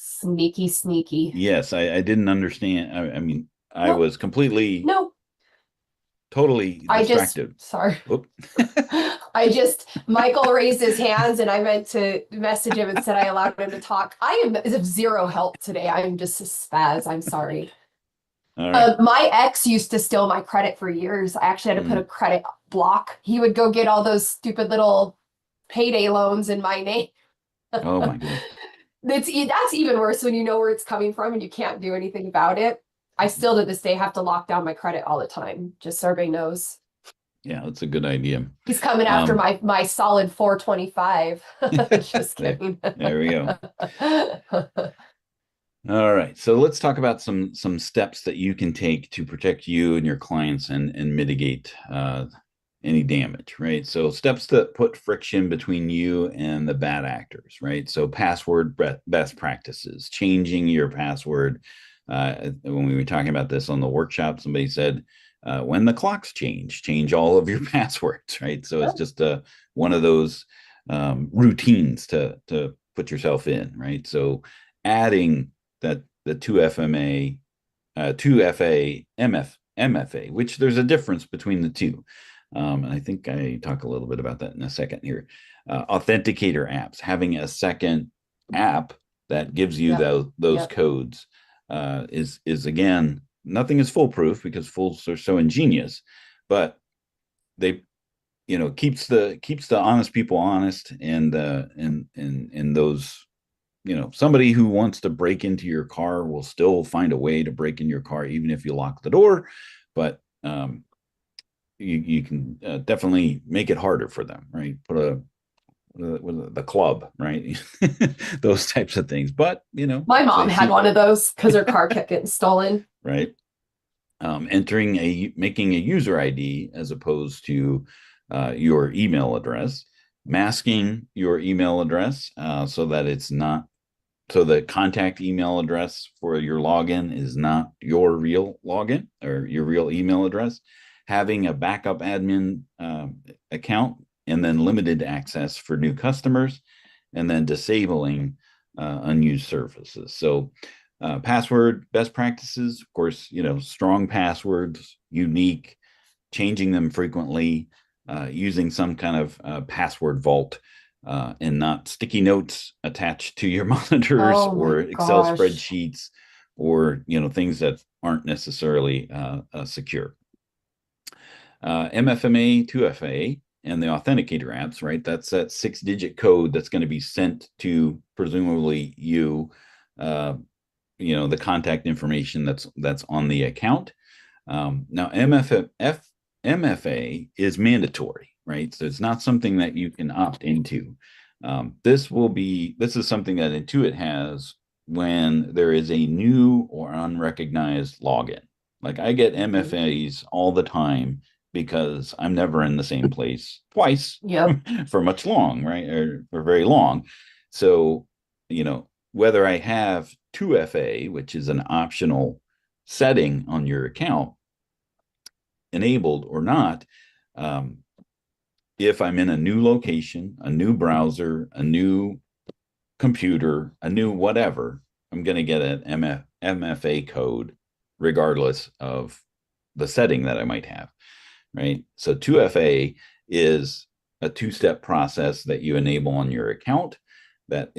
Sneaky. Yes, I didn't understand. I mean, I was completely, totally distracted. Sorry. Michael raised his hands and I meant to message him and said I allowed him to talk. I am of zero help today. I'm just a spaz. I'm sorry. All right. My ex used to steal my credit for years. I actually had to put a credit block. He would go get all those stupid little payday loans in my name. Oh my goodness. That's even worse when you know where it's coming from and you can't do anything about it. I still to this day have to lock down my credit all the time, just so everybody knows. Yeah, that's a good idea. He's coming after my solid 425. Just kidding. There we go. All right, so let's talk about some steps that you can take to protect you and your clients and mitigate any damage, right? So steps that put friction between you and the bad actors, right? So password best practices, changing your password. When we were talking about this on the workshop, somebody said, when the clocks change all of your passwords, right? So it's just one of those routines to put yourself in, right? So adding that the 2FA MFA, which there's a difference between the two. And I think I talk a little bit about that in a second here. Authenticator apps, having a second app that gives you those codes is again, nothing is foolproof because fools are so ingenious, but they, keeps the honest people honest, and those, somebody who wants to break into your car will still find a way to break in your car even if you lock the door, but you can definitely make it harder for them, right? Put the club, right? Those types of things. But my mom had one of those because her car kept getting stolen. Right. Making a user ID as opposed to your email address, masking your email address so that the contact email address for your login is not your real login or your real email address, having a backup admin account, and then limited access for new customers, and then disabling unused services. So password best practices, of course, strong passwords, unique, changing them frequently, using some kind of password vault, and not sticky notes attached to your monitors or Excel spreadsheets or, things that aren't necessarily secure. MFMA, 2FA, and the authenticator apps, right? That's that 6-digit code that's going to be sent to presumably you, the contact information that's on the account. Now, MFA is mandatory, right? So it's not something that you can opt into. This is something that Intuit has when there is a new or unrecognized login. Like I get MFAs all the time because I'm never in the same place twice for much long, right? Or very long. So, whether I have 2FA, which is an optional setting on your account, enabled or not, if I'm in a new location, a new browser, a new computer, a new whatever, I'm going to get an MFA code regardless of the setting that I might have, right? So 2FA is a two-step process that you enable on your account that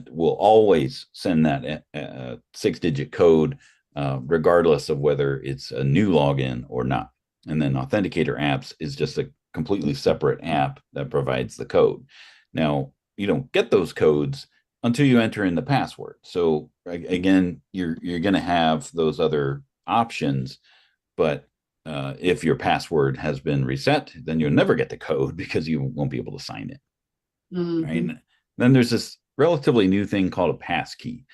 will always send that 6-digit code regardless of whether it's a new login or not. And then Authenticator Apps is just a completely separate app that provides the code. Now, you don't get those codes until you enter in the password. So again, you're going to have those other options, but if your password has been reset, then you'll never get the code because you won't be able to sign it. Right? Then there's this relatively new thing called a passkey,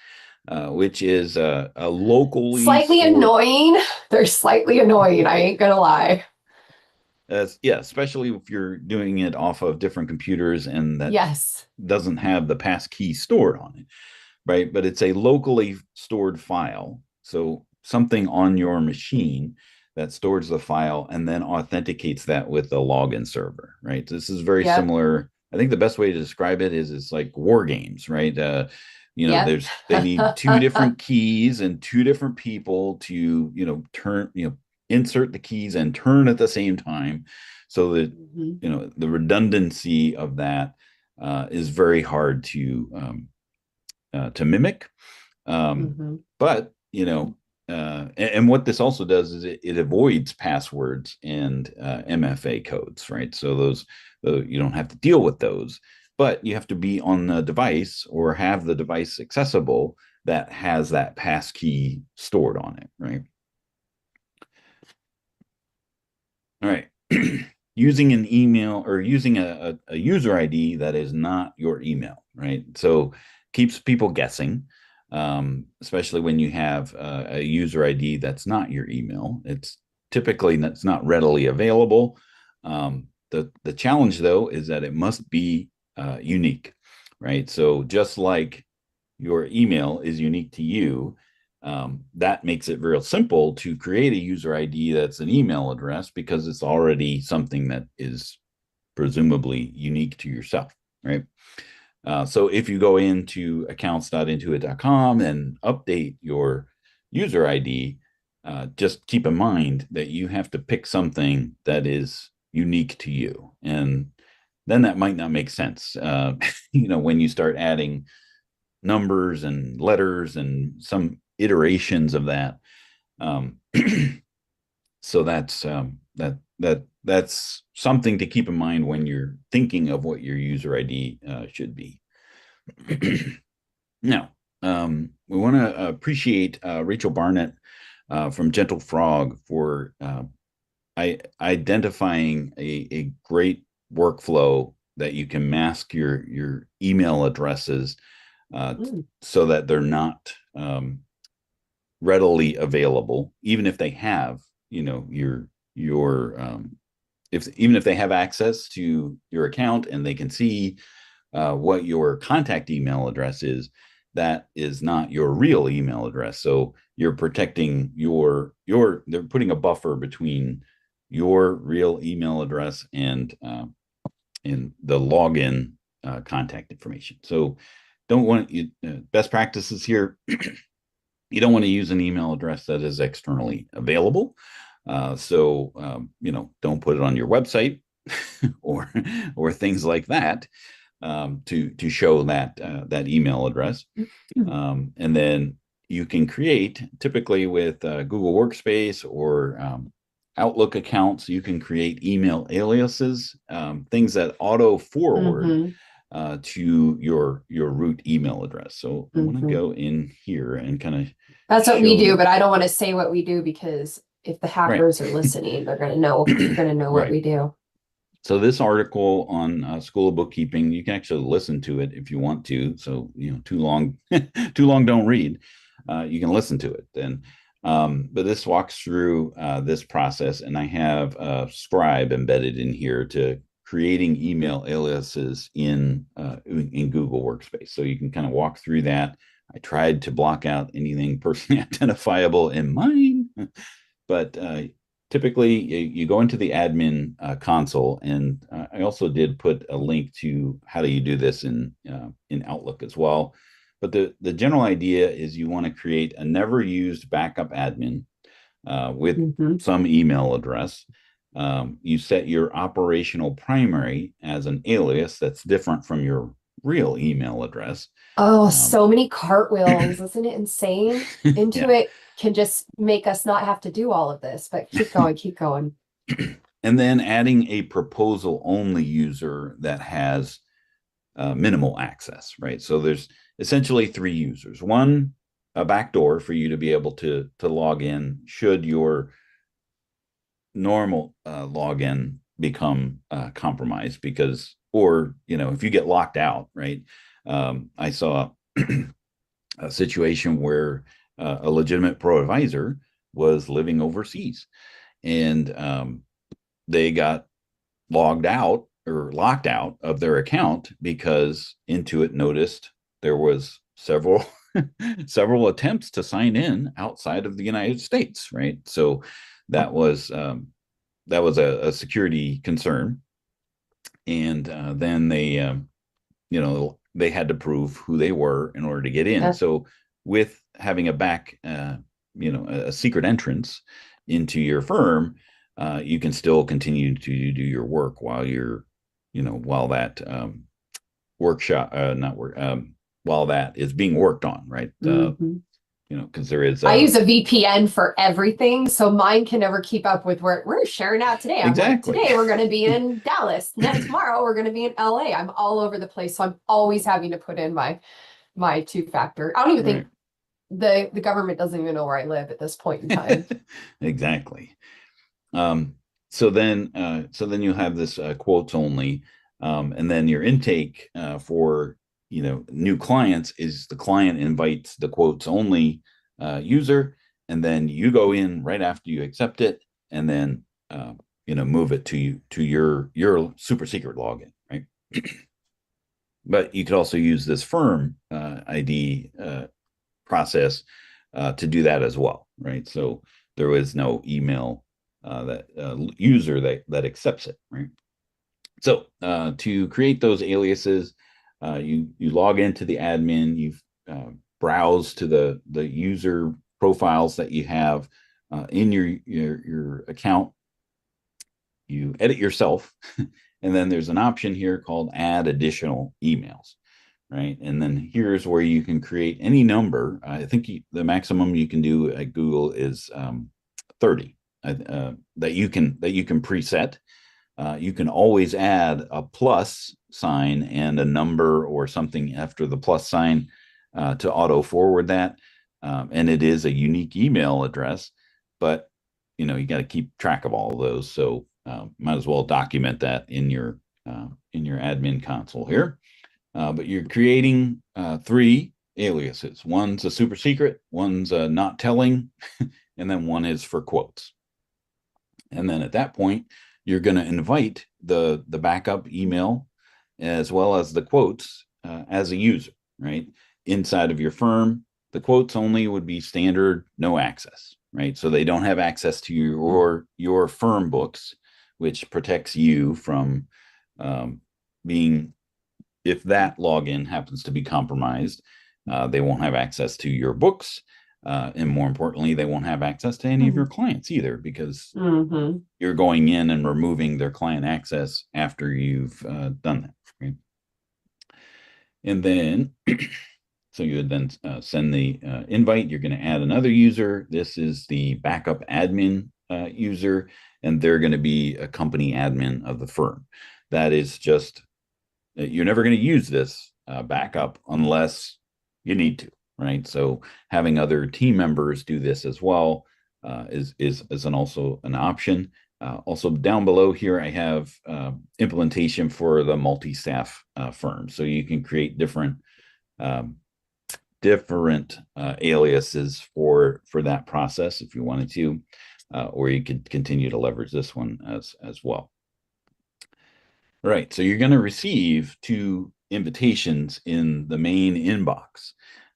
which is a locally slightly annoying. They're slightly annoying. I ain't gonna lie. Especially if you're doing it off of different computers and that doesn't have the passkey stored on it, right? But it's a locally stored file. So something on your machine that stores the file and then authenticates that with a login server, right? This is very similar. I think the best way to describe it is it's like war games, right? They need 2 different keys and 2 different people to, insert the keys and turn at the same time, so that the redundancy of that is very hard to mimic. But and what this also does is it avoids passwords and MFA codes, right? So those you don't have to deal with those, but you have to be on the device or have the device accessible that has that passkey stored on it, right? All right. Using an email or using a user ID that is not your email, right? So keeps people guessing, especially when you have a user ID that's not your email. It's typically that's not readily available. The challenge, though, is that it must be unique, right? So just like your email is unique to you, that makes it real simple to create a user ID that's an email address because it's already something that is presumably unique to yourself, right? So if you go into accounts.intuit.com and update your user ID, just keep in mind that you have to pick something that is unique to you. And then that might not make sense, when you start adding numbers and letters and some iterations of that. So that's something to keep in mind when you're thinking of what your user ID should be. Now, we want to appreciate Rachel Barnett from Gentle Frog for identifying a great workflow that you can mask your email addresses so that they're not readily available, even if they have, even if they have access to your account and they can see what your contact email address is. That is not your real email address. So you're protecting they're putting a buffer between your real email address and the login contact information. So best practices here. You don't want to use an email address that is externally available. Don't put it on your website or things like that. To show that email address. And then you can create, typically with Google Workspace or Outlook accounts, you can create email aliases, things that auto forward to your root email address. So I want to go in here and kind of that's what we do, but I don't want to say what we do because if the hackers are listening, they're going to know what we do. So this article on School of Bookkeeping, you can actually listen to it if you want to. So, too long don't read. You can listen to it then. But this walks through this process, and I have a scribe embedded in here to creating email aliases in Google Workspace. So you can kind of walk through that. I tried to block out anything personally identifiable in mine, but typically you go into the admin console, and I also did put a link to how do you do this in Outlook as well. But the general idea is you want to create a never used backup admin with some email address. You set your operational primary as an alias that's different from your real email address. Oh, so many cartwheels. Isn't it insane? Intuit can just make us not have to do all of this, but keep going. And then adding a proposal only user that has minimal access, right? So there's essentially 3 users. One, a backdoor for you to be able to log in should your normal login become compromised, if you get locked out, right? I saw a situation where a legitimate ProAdvisor was living overseas, and they got logged out or locked out of their account because Intuit noticed there was several attempts to sign in outside of the United States, right? So that was a security concern, and then they had to prove who they were in order to get in. So with having a secret entrance into your firm, you can still continue to do your work while that while that is being worked on, right? Because there is. I use a VPN for everything, so mine can never keep up with where we're sharing out today. Exactly. Today we're going to be in Dallas. Tomorrow we're going to be in LA. I'm all over the place, so I'm always having to put in my 2-factor. I don't even think the government doesn't even know where I live at this point in time. Exactly. So then you'll have this quotes only, and then your intake for new clients is the client invites the quotes only user, and then you go in right after you accept it, and then move it to your super secret login, right? But you could also use this firm ID process to do that as well, right? So there is no email user that accepts it, right? So to create those aliases, you log into the admin, you browse to the user profiles that you have in your account, you edit yourself, and then there's an option here called add additional emails, right? And then here's where you can create any number. I think the maximum you can do at Google is 30 that you can preset. You can always add a plus sign and a number or something after the plus sign to auto forward that. And it is a unique email address, but you got to keep track of all of those. So might as well document that in your admin console here. But you're creating 3 aliases. One's a super secret, one's not telling, and then one is for quotes. And then at that point, you're going to invite the backup email as well as the quotes as a user, right? Inside of your firm, the quotes only would be standard, no access, right? So they don't have access to your firm books, which protects you from being, if that login happens to be compromised, they won't have access to your books. And more importantly, they won't have access to any of your clients either, because you're going in and removing their client access after you've done that. Right? And then, so you would then send the invite. You're going to add another user. This is the backup admin user, and they're going to be a company admin of the firm. That is just, you're never going to use this backup unless you need to. Right. So having other team members do this as well is also an option. Also down below here, I have implementation for the multi-staff firm. So you can create different aliases for that process if you wanted to, or you could continue to leverage this one as well. All right. So you're going to receive 2 invitations in the main inbox.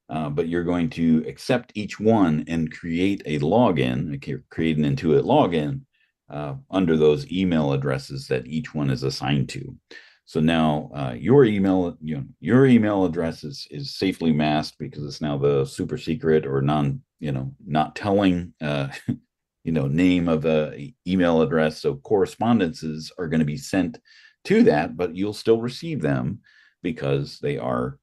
But you're going to accept each one and create a login, create an Intuit login under those email addresses that each one is assigned to. So now your email address is safely masked because it's now the super secret or not telling name of the email address. So correspondences are going to be sent to that, but you'll still receive them because they are.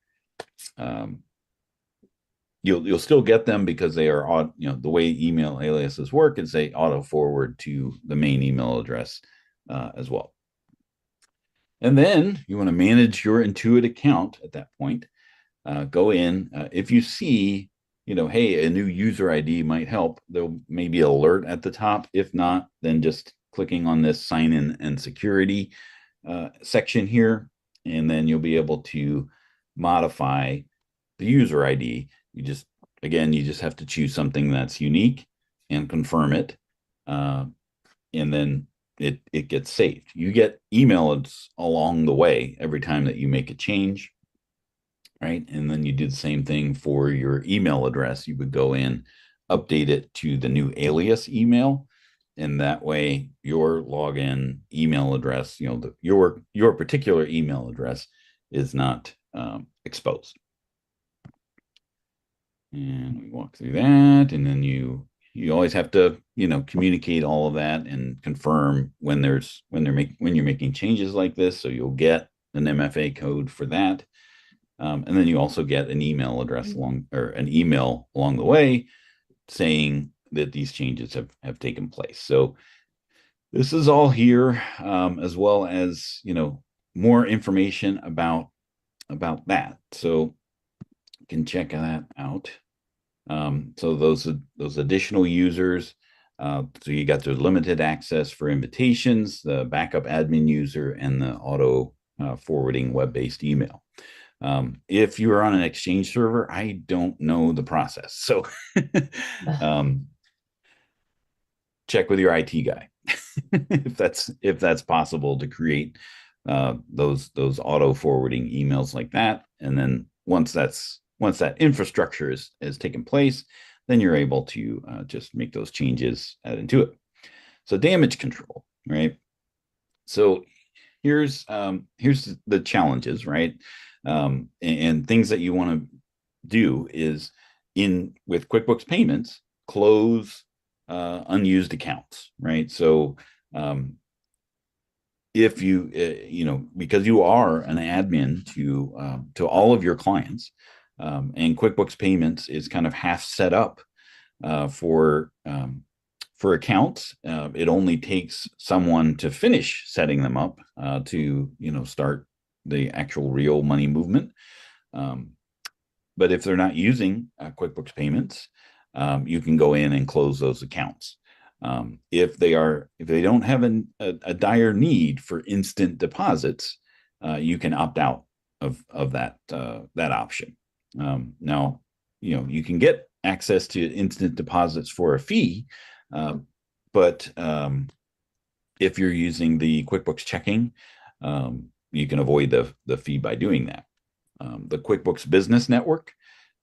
You'll still get them because they are, the way email aliases work is they auto forward to the main email address as well. And then you want to manage your Intuit account at that point. Go in. If you see, hey, a new user ID might help, there may be an alert at the top. If not, then just clicking on this sign in and security section here, and then you'll be able to modify the user ID. You just have to choose something that's unique and confirm it. And then it gets saved. You get emails along the way every time that you make a change, right? And then you do the same thing for your email address. You would go in, update it to the new alias email, and that way your login email address, your particular email address is not exposed. And we walk through that, and then you always have to communicate all of that and confirm when you're making changes like this. So you'll get an MFA code for that, and then you also get an email address an email along the way saying that these changes have taken place. So this is all here, as well as more information about that. So you can check that out. So those additional users, so you got the limited access for invitations, the backup admin user, and the auto forwarding web-based email. If you're on an Exchange server, I don't know the process. So check with your IT guy if that's possible to create those auto forwarding emails like that. And then once that infrastructure has taken place, then you're able to just make those changes at Intuit. So damage control, right? So here's the challenges, right? And things that you want to do is with QuickBooks payments, close unused accounts, right? So if you, because you are an admin to all of your clients, and QuickBooks Payments is kind of half set up for accounts. It only takes someone to finish setting them up to start the actual real money movement. But if they're not using QuickBooks Payments, you can go in and close those accounts. If they don't have a dire need for instant deposits, you can opt out of that option. Now, you can get access to instant deposits for a fee, but if you're using the QuickBooks checking, you can avoid the fee by doing that. The QuickBooks Business Network,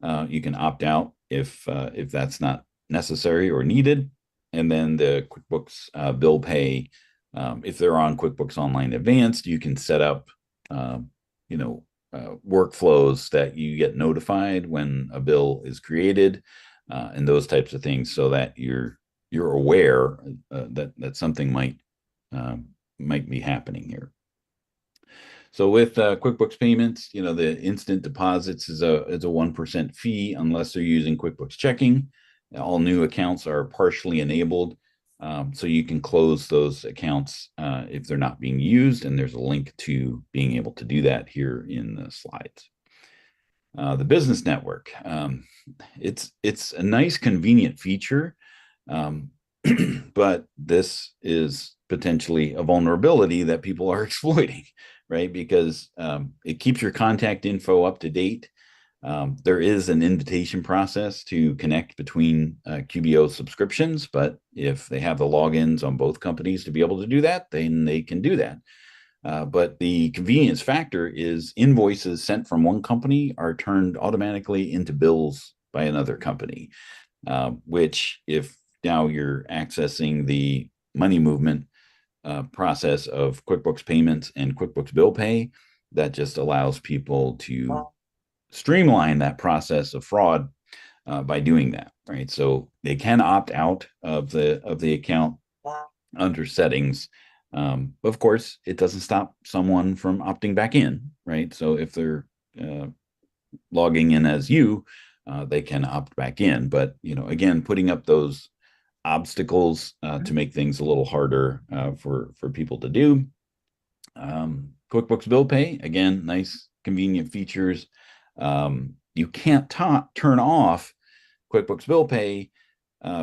you can opt out if that's not necessary or needed. And then the QuickBooks Bill Pay, if they're on QuickBooks Online Advanced, you can set up workflows that you get notified when a bill is created, and those types of things, so that you're aware that something might be happening here. So with QuickBooks Payments, the instant deposits is a 1% fee unless they're using QuickBooks Checking. All new accounts are partially enabled, so you can close those accounts if they're not being used, and there's a link to being able to do that here in the slides. The Business Network, it's a nice, convenient feature, but this is potentially a vulnerability that people are exploiting, right? Because it keeps your contact info up to date. There is an invitation process to connect between QBO subscriptions, but if they have the logins on both companies to be able to do that, then they can do that. But the convenience factor is invoices sent from one company are turned automatically into bills by another company, which, if now you're accessing the money movement process of QuickBooks Payments and QuickBooks Bill Pay, that just allows people to streamline that process of fraud by doing that, right? So they can opt out of the account under settings. Of course, it doesn't stop someone from opting back in, right? So if they're logging in as you, they can opt back in. But again, putting up those obstacles to make things a little harder for people to do. QuickBooks Bill Pay, again, nice, convenient features. You can't turn off QuickBooks Bill Pay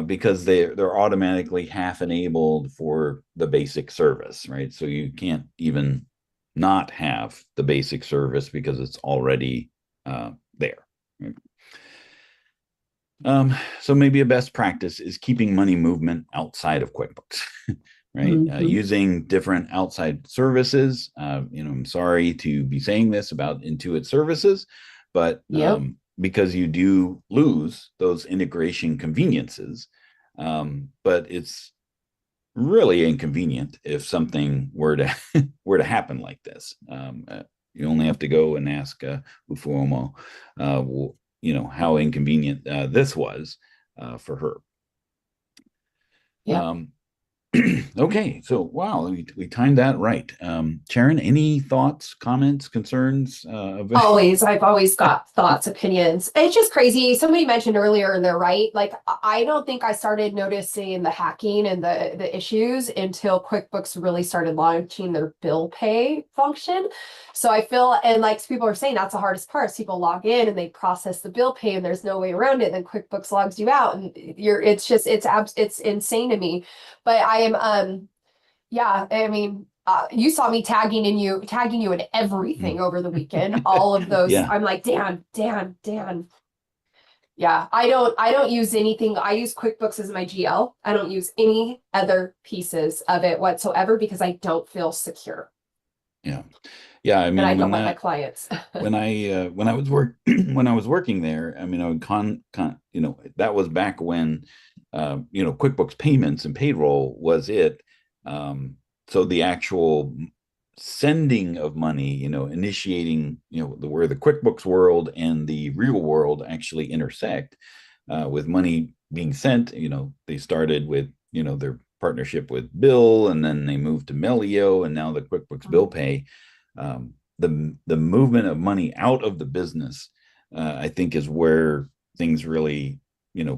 because they're automatically half enabled for the basic service, right? So you can't even not have the basic service because it's already there. Right? So maybe a best practice is keeping money movement outside of QuickBooks, right? Mm-hmm. Using different outside services. I'm sorry to be saying this about Intuit services, but because you do lose those integration conveniences, but it's really inconvenient if something were to happen like this. You only have to go and ask Ufuomo, how inconvenient this was for her. Yeah. Okay, so wow, we timed that right. Sharrin, any thoughts, comments, concerns? I've always got thoughts, opinions. It's just crazy. Somebody mentioned earlier, and they're right. Like, I don't think I started noticing the hacking and the issues until QuickBooks really started launching their bill pay function. So I feel, and like people are saying, that's the hardest part. Is people log in and they process the bill pay, and there's no way around it. Then QuickBooks logs you out, and it's insane to me. But I am, yeah, I mean, you saw me tagging you in everything over the weekend. All of those, Yeah. I'm like, Dan. Yeah, I don't use anything. I use QuickBooks as my GL. I don't use any other pieces of it whatsoever because I don't feel secure. Yeah. I mean, and I don't want my clients. when I was working there, I mean, I would that was back when QuickBooks Payments and payroll was it. So the actual sending of money, initiating, where the QuickBooks world and the real world actually intersect, with money being sent. They started with, their partnership with Bill, and then they moved to Melio, and now the QuickBooks Bill Pay. The movement of money out of the business, I think, is where things really,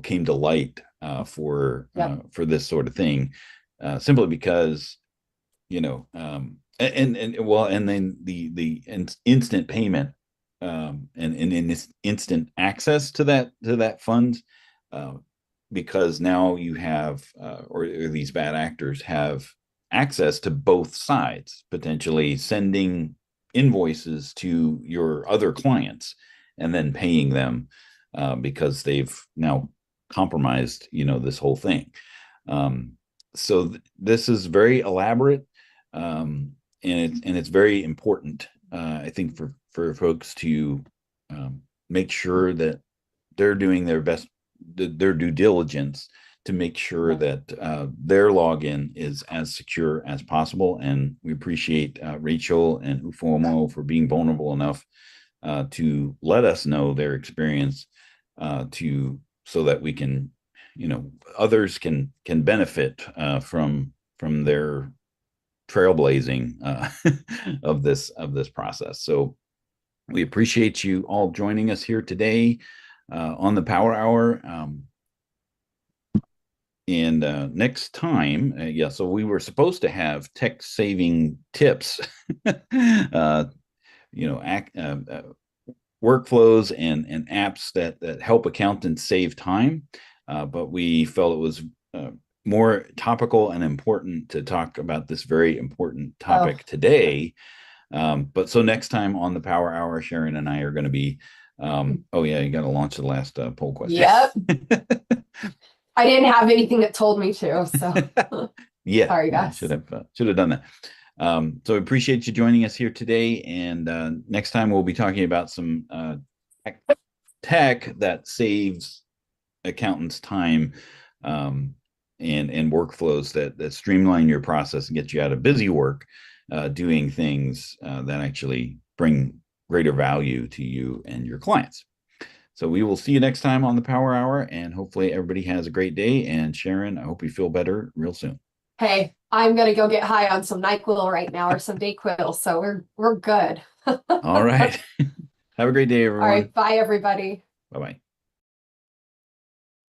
came to light for this sort of thing, simply because, and then the instant payment, and this instant access to that fund, because now you have, or these bad actors have access to both sides, potentially sending invoices to your other clients and then paying them, because they've now compromised, this whole thing. So this is very elaborate, and it's very important, I think, for folks to make sure that they're doing their best, their due diligence, to make sure that their login is as secure as possible. And we appreciate Rachel and Ufomo for being vulnerable enough to let us know their experience, so that we can, others can benefit from their trailblazing of this process. So we appreciate you all joining us here today on the Power Hour. And next time, so we were supposed to have tech saving tips, workflows and apps that help accountants save time, but we felt it was more topical and important to talk about this very important topic today. But so next time on the Power Hour, Sharrin and I are going to be, you got to launch the last poll question. Yep. I didn't have anything that told me to, so yeah. Sorry, guys. Should have done that. So we appreciate you joining us here today. And next time we'll be talking about some tech that saves accountants time, and workflows that streamline your process and get you out of busy work, doing things that actually bring greater value to you and your clients. So we will see you next time on the Power Hour, and hopefully everybody has a great day. And Sharrin, I hope you feel better real soon. Hey, I'm gonna go get high on some NyQuil right now, or some Dayquil, so we're good. All right. Have a great day, everyone. All right, bye everybody. Bye-bye.